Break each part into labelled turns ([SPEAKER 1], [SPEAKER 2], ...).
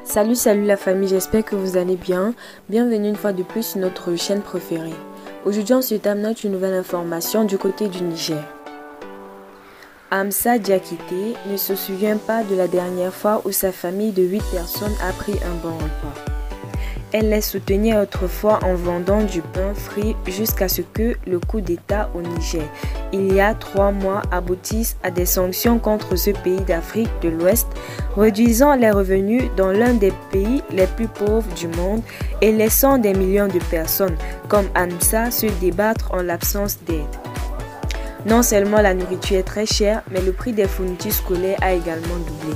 [SPEAKER 1] Salut la famille, j'espère que vous allez bien. Bienvenue une fois de plus sur notre chaîne préférée. Aujourd'hui, on se termine une nouvelle information du côté du Niger. Amsa Diakité ne se souvient pas de la dernière fois où sa famille de 8 personnes a pris un bon repas. Elle les soutenait autrefois en vendant du pain frit jusqu'à ce que le coup d'État au Niger, il y a 3 mois, aboutisse à des sanctions contre ce pays d'Afrique de l'Ouest, réduisant les revenus dans l'un des pays les plus pauvres du monde et laissant des millions de personnes comme Amsa se débattre en l'absence d'aide. Non seulement la nourriture est très chère, mais le prix des fournitures scolaires a également doublé.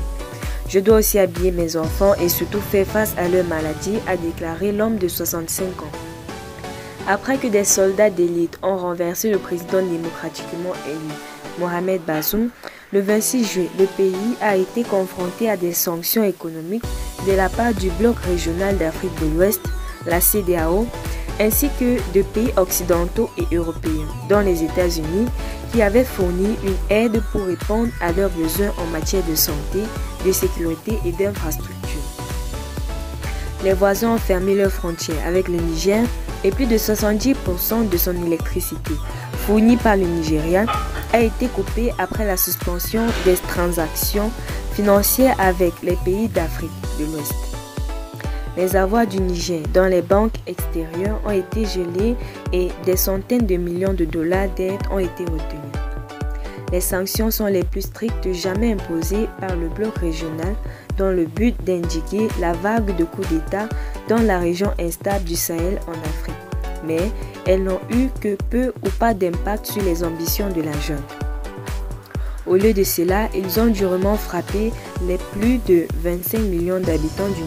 [SPEAKER 1] Je dois aussi habiller mes enfants et surtout faire face à leur maladie, a déclaré l'homme de 65 ans. Après que des soldats d'élite ont renversé le président démocratiquement élu, Mohamed Bazoum, le 26 juillet, le pays a été confronté à des sanctions économiques de la part du bloc régional d'Afrique de l'Ouest, la CEDEAO, ainsi que de pays occidentaux et européens, dont les États-Unis, qui avaient fourni une aide pour répondre à leurs besoins en matière de santé, de sécurité et d'infrastructures. Les voisins ont fermé leurs frontières avec le Niger et plus de 70% de son électricité, fournie par le Nigeria, a été coupée après la suspension des transactions financières avec les pays d'Afrique de l'Ouest. Les avoirs du Niger dans les banques extérieures ont été gelés et des centaines de millions de dollars d'aide ont été retenus. Les sanctions sont les plus strictes jamais imposées par le bloc régional dans le but d'endiguer la vague de coups d'État dans la région instable du Sahel en Afrique. Mais elles n'ont eu que peu ou pas d'impact sur les ambitions de la junte. Au lieu de cela, ils ont durement frappé les plus de 25 millions d'habitants du